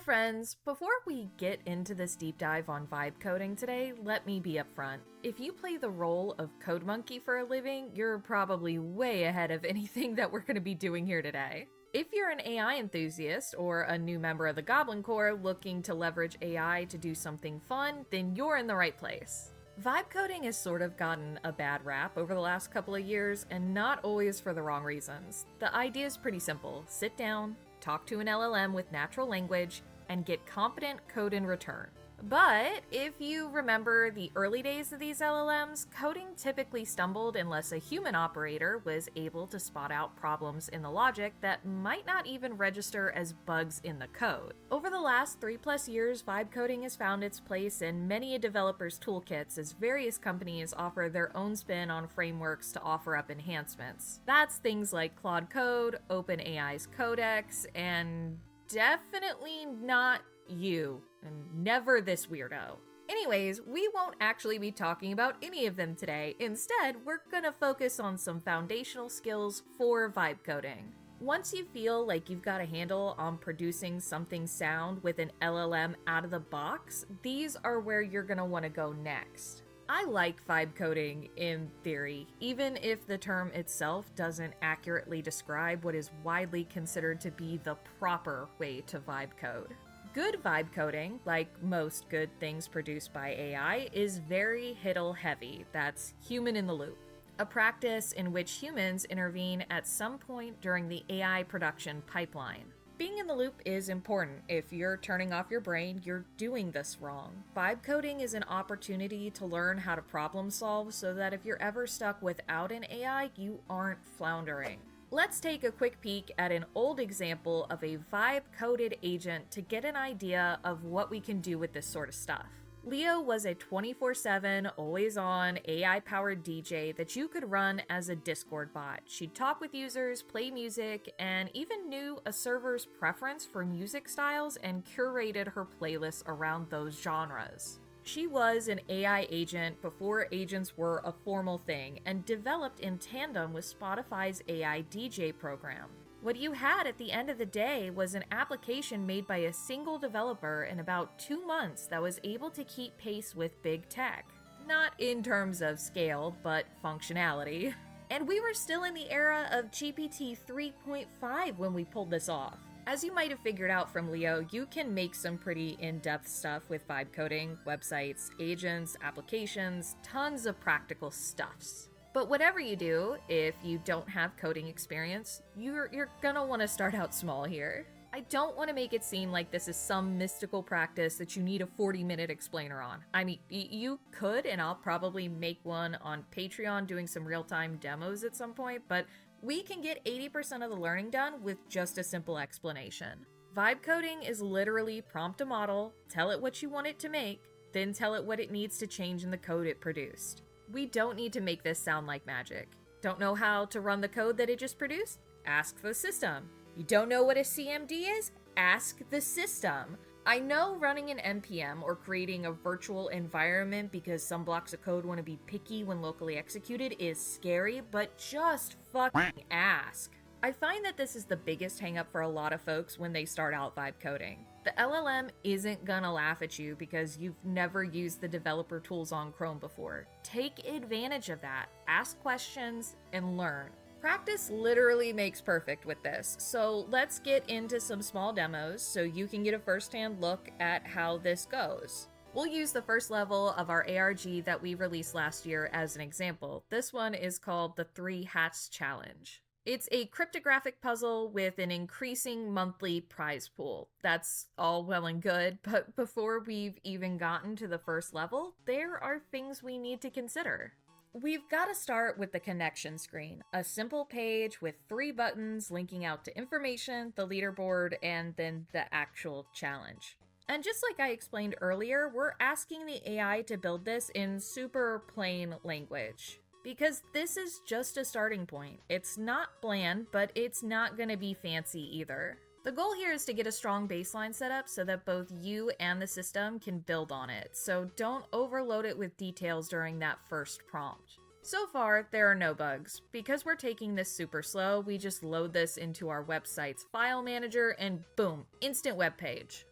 friends, before we get into this deep dive on vibe coding today, let me be upfront. If you play the role of code monkey for a living, you're probably way ahead of anything that we're going to be doing here today. If you're an AI enthusiast or a new member of the Goblin Corps looking to leverage AI to do something fun, then you're in the right place. Vibe coding has sort of gotten a bad rap over the last couple of years, and not always for the wrong reasons. The idea is pretty simple. Sit down, talk to an LLM with natural language, and get competent code in return. But if you remember the early days of these LLMs, coding typically stumbled unless a human operator was able to spot out problems in the logic that might not even register as bugs in the code. Over the last 3+ years, vibe coding has found its place in many a developer's toolkits as various companies offer their own spin on frameworks to offer up enhancements. That's things like Claude Code, OpenAI's Codex, and definitely not you, and never this weirdo. Anyways, we won't actually be talking about any of them today. Instead, we're gonna focus on some foundational skills for vibe coding. Once you feel like you've got a handle on producing something sound with an LLM out of the box, these are where you're gonna wanna go next. I like vibe coding in theory, even if the term itself doesn't accurately describe what is widely considered to be the proper way to vibe code. Good vibe coding, like most good things produced by AI, is very HITL heavy, that's human in the loop. A practice in which humans intervene at some point during the AI production pipeline. Being in the loop is important. If you're turning off your brain, you're doing this wrong. Vibe coding is an opportunity to learn how to problem solve so that if you're ever stuck without an AI, you aren't floundering. Let's take a quick peek at an old example of a vibe-coded agent to get an idea of what we can do with this sort of stuff. Leo was a 24/7, always-on, AI-powered DJ that you could run as a Discord bot. She'd talk with users, play music, and even knew a server's preference for music styles and curated her playlists around those genres. She was an AI agent before agents were a formal thing and developed in tandem with Spotify's AI DJ program. What you had at the end of the day was an application made by a single developer in about 2 months that was able to keep pace with big tech. Not in terms of scale, but functionality. And we were still in the era of GPT 3.5 when we pulled this off. As you might have figured out from Leo, you can make some pretty in-depth stuff with vibe coding, websites, agents, applications, tons of practical stuffs. But whatever you do, if you don't have coding experience, you're gonna want to start out small here. I don't want to make it seem like this is some mystical practice that you need a 40-minute explainer on. I mean, you could, and I'll probably make one on Patreon doing some real-time demos at some point, but we can get 80% of the learning done with just a simple explanation. Vibe coding is literally prompt a model, tell it what you want it to make, then tell it what it needs to change in the code it produced. We don't need to make this sound like magic. Don't know how to run the code that it just produced? Ask the system. You don't know what a CMD is? Ask the system. I know running an NPM or creating a virtual environment because some blocks of code want to be picky when locally executed is scary, but just fucking ask. I find that this is the biggest hangup for a lot of folks when they start out vibe coding. The LLM isn't gonna laugh at you because you've never used the developer tools on Chrome before. Take advantage of that, ask questions, and learn. Practice literally makes perfect with this, so let's get into some small demos so you can get a first-hand look at how this goes. We'll use the first level of our ARG that we released last year as an example. This one is called the 3 Hats Challenge. It's a cryptographic puzzle with an increasing monthly prize pool. That's all well and good, but before we've even gotten to the first level, there are things we need to consider. We've got to start with the connection screen, a simple page with 3 buttons linking out to information, the leaderboard, and then the actual challenge. And just like I explained earlier, we're asking the AI to build this in super plain language. Because this is just a starting point. It's not bland, but it's not going to be fancy either. The goal here is to get a strong baseline set up so that both you and the system can build on it, so don't overload it with details during that first prompt. So far, there are no bugs. Because we're taking this super slow, we just load this into our website's file manager and boom, instant web page.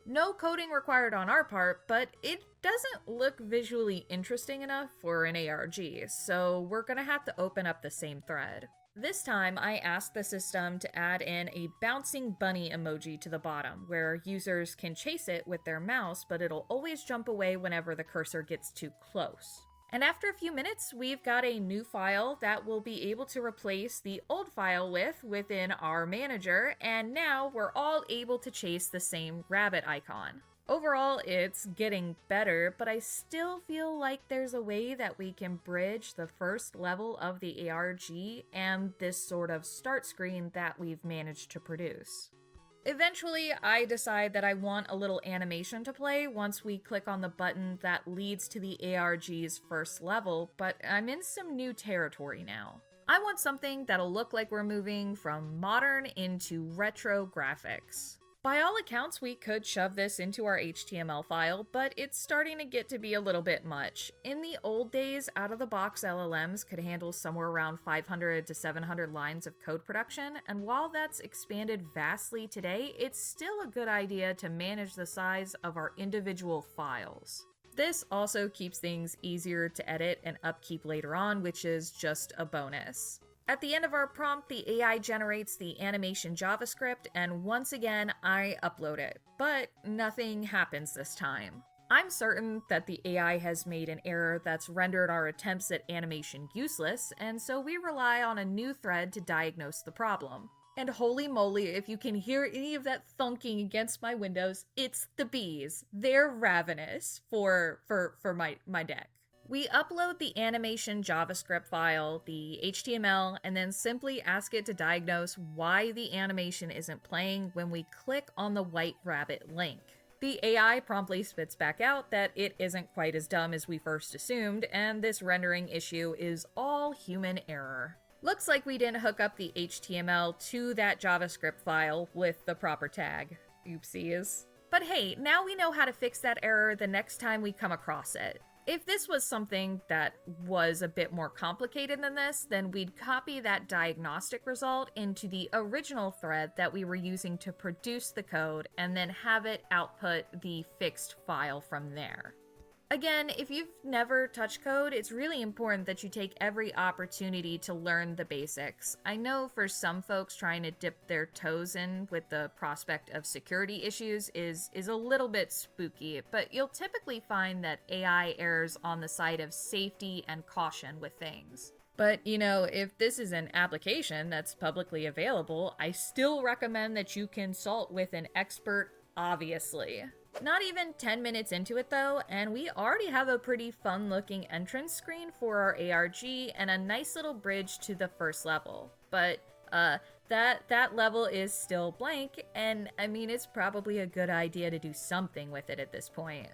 No coding required on our part, but it doesn't look visually interesting enough for an ARG, so we're gonna have to open up the same thread. This time, I asked the system to add in a bouncing bunny emoji to the bottom, where users can chase it with their mouse, but it'll always jump away whenever the cursor gets too close. And after a few minutes, we've got a new file that we'll be able to replace the old file with within our manager, and now we're all able to chase the same rabbit icon. Overall, it's getting better, but I still feel like there's a way that we can bridge the first level of the ARG and this sort of start screen that we've managed to produce. Eventually, I decide that I want a little animation to play once we click on the button that leads to the ARG's first level, but I'm in some new territory now. I want something that'll look like we're moving from modern into retro graphics. By all accounts, we could shove this into our HTML file, but it's starting to get to be a little bit much. In the old days, out-of-the-box LLMs could handle somewhere around 500 to 700 lines of code production, and while that's expanded vastly today, it's still a good idea to manage the size of our individual files. This also keeps things easier to edit and upkeep later on, which is just a bonus. At the end of our prompt, the AI generates the animation JavaScript, and once again, I upload it. But nothing happens this time. I'm certain that the AI has made an error that's rendered our attempts at animation useless, and so we rely on a new thread to diagnose the problem. And holy moly, if you can hear any of that thunking against my windows, it's the bees. They're ravenous for my deck. We upload the animation JavaScript file, the HTML, and then simply ask it to diagnose why the animation isn't playing when we click on the white rabbit link. The AI promptly spits back out that it isn't quite as dumb as we first assumed, and this rendering issue is all human error. Looks like we didn't hook up the HTML to that JavaScript file with the proper tag. Oopsies. But hey, now we know how to fix that error the next time we come across it. If this was something that was a bit more complicated than this, then we'd copy that diagnostic result into the original thread that we were using to produce the code and then have it output the fixed file from there. Again, if you've never touched code, it's really important that you take every opportunity to learn the basics. I know for some folks trying to dip their toes in with the prospect of security issues is a little bit spooky, but you'll typically find that AI errs on the side of safety and caution with things. But, if this is an application that's publicly available, I still recommend that you consult with an expert, obviously. Not even 10 minutes into it though, and we already have a pretty fun looking entrance screen for our ARG and a nice little bridge to the first level. But that level is still blank, and I mean, it's probably a good idea to do something with it at this point.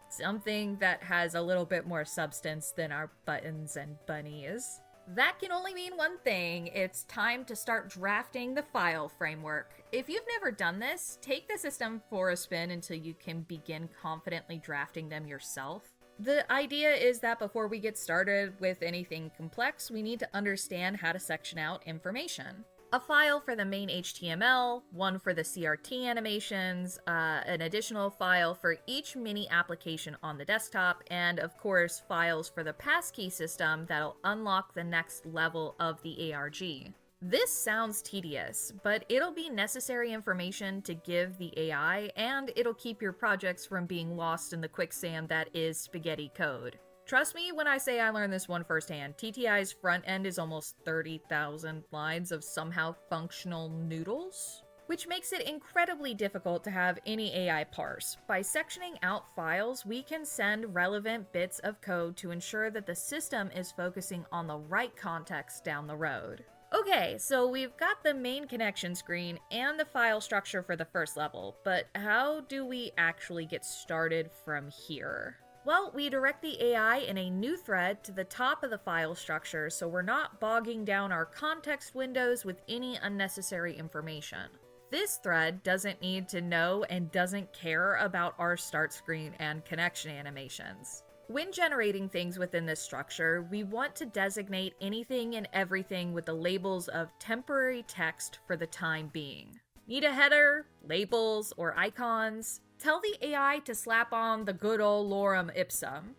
Something that has a little bit more substance than our buttons and bunnies. That can only mean one thing. It's time to start drafting the file framework. If you've never done this, take the system for a spin until you can begin confidently drafting them yourself. The idea is that before we get started with anything complex, we need to understand how to section out information. A file for the main HTML, one for the CRT animations, an additional file for each mini application on the desktop, and of course files for the passkey system that'll unlock the next level of the ARG. This sounds tedious, but it'll be necessary information to give the AI, and it'll keep your projects from being lost in the quicksand that is spaghetti code. Trust me when I say I learned this one firsthand. TTI's front end is almost 30,000 lines of somehow functional noodles, which makes it incredibly difficult to have any AI parse. By sectioning out files, we can send relevant bits of code to ensure that the system is focusing on the right context down the road. Okay, so we've got the main connection screen and the file structure for the first level, but how do we actually get started from here? Well, we direct the AI in a new thread to the top of the file structure so we're not bogging down our context windows with any unnecessary information. This thread doesn't need to know and doesn't care about our start screen and connection animations. When generating things within this structure, we want to designate anything and everything with the labels of temporary text for the time being. Need a header, labels, or icons? Tell the AI to slap on the good old lorem ipsum.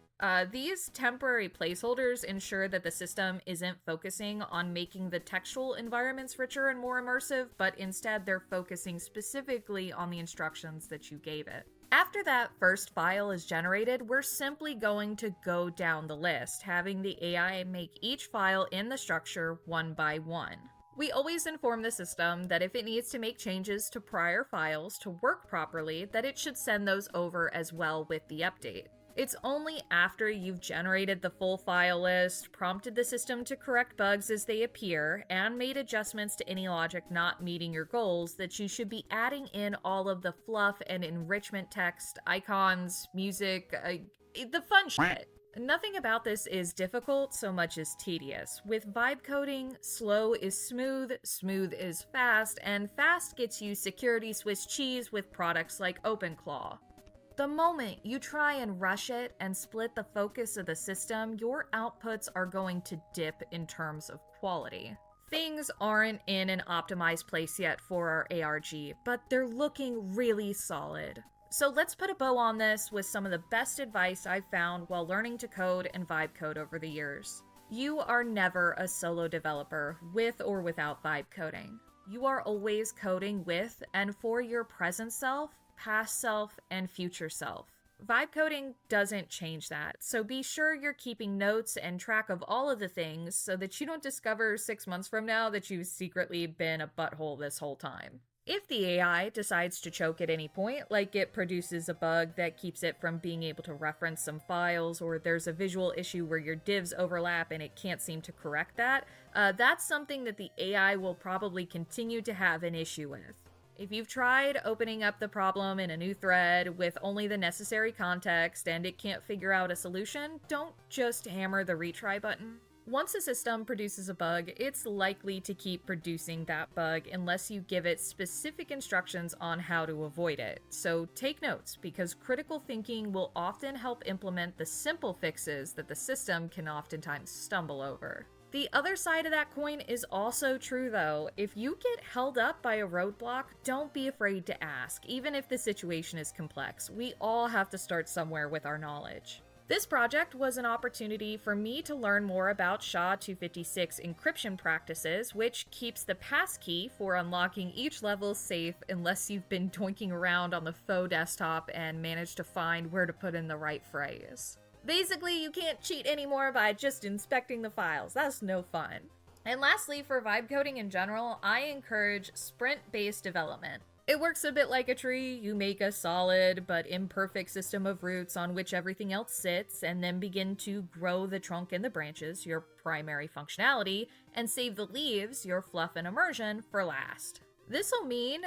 These temporary placeholders ensure that the system isn't focusing on making the textual environments richer and more immersive, but instead they're focusing specifically on the instructions that you gave it. After that first file is generated, we're simply going to go down the list, having the AI make each file in the structure one by one. We always inform the system that if it needs to make changes to prior files to work properly, that it should send those over as well with the update. It's only after you've generated the full file list, prompted the system to correct bugs as they appear, and made adjustments to any logic not meeting your goals that you should be adding in all of the fluff and enrichment text, icons, music, the fun shit. Nothing about this is difficult so much as tedious. With vibe coding, slow is smooth, smooth is fast, and fast gets you security Swiss cheese with products like OpenClaw. The moment you try and rush it and split the focus of the system, your outputs are going to dip in terms of quality. Things aren't in an optimized place yet for our ARG, but they're looking really solid. So let's put a bow on this with some of the best advice I've found while learning to code and vibe code over the years. You are never a solo developer with or without vibe coding. You are always coding with and for your present self, past self, and future self. Vibe coding doesn't change that, so be sure you're keeping notes and track of all of the things so that you don't discover 6 months from now that you've secretly been a butthole this whole time. If the AI decides to choke at any point, like it produces a bug that keeps it from being able to reference some files, or there's a visual issue where your divs overlap and it can't seem to correct that, that's something that the AI will probably continue to have an issue with. If you've tried opening up the problem in a new thread with only the necessary context and it can't figure out a solution, don't just hammer the retry button. Once a system produces a bug, it's likely to keep producing that bug unless you give it specific instructions on how to avoid it. So take notes, because critical thinking will often help implement the simple fixes that the system can oftentimes stumble over. The other side of that coin is also true though. If you get held up by a roadblock, don't be afraid to ask, even if the situation is complex. We all have to start somewhere with our knowledge. This project was an opportunity for me to learn more about SHA-256 encryption practices, which keeps the passkey for unlocking each level safe unless you've been doinking around on the faux desktop and managed to find where to put in the right phrase. Basically, you can't cheat anymore by just inspecting the files. That's no fun. And lastly, for vibe coding in general, I encourage sprint-based development. It works a bit like a tree. You make a solid but imperfect system of roots on which everything else sits, and then begin to grow the trunk and the branches, your primary functionality, and save the leaves, your fluff and immersion, for last. This will mean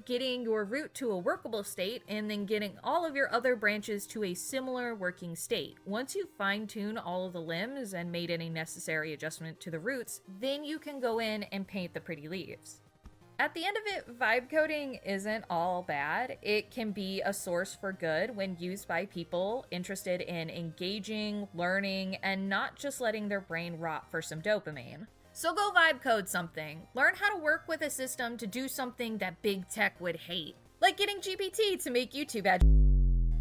getting your root to a workable state and then getting all of your other branches to a similar working state. Once you fine-tune all of the limbs and made any necessary adjustment to the roots, then you can go in and paint the pretty leaves. At the end of it, vibe coding isn't all bad. It can be a source for good when used by people interested in engaging, learning, and not just letting their brain rot for some dopamine. So go vibe code something. Learn how to work with a system to do something that big tech would hate, like getting GPT to make YouTube ads.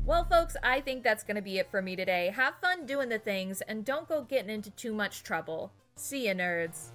Well, folks, I think that's gonna be it for me today. Have fun doing the things, and don't go getting into too much trouble. See ya, nerds.